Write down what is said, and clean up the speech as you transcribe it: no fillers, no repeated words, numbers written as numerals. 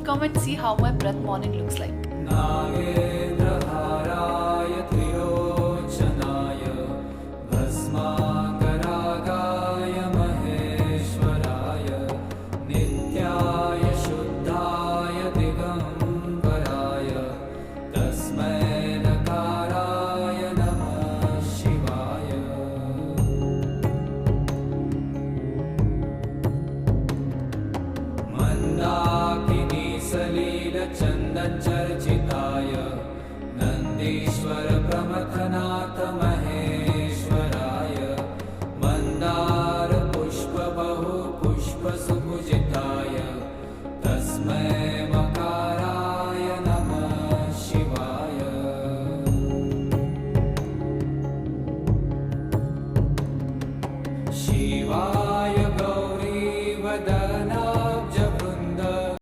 come and see how my breath morning looks like. नागेन्द्रहाराय त्रिलोचनाय भस्माङ्गरागाय महेश्वराय नित्याय शुद्धाय दिगम्बराय तस्मै नकाराय नमः शिवाय। मन्दाकिनी सलीलचन्दनचर्चिताय नन्दीश्वर प्रमथनाथ महेश्वराय मन्दार पुष्प बहु पुष्प सुपूजिताय तस्मै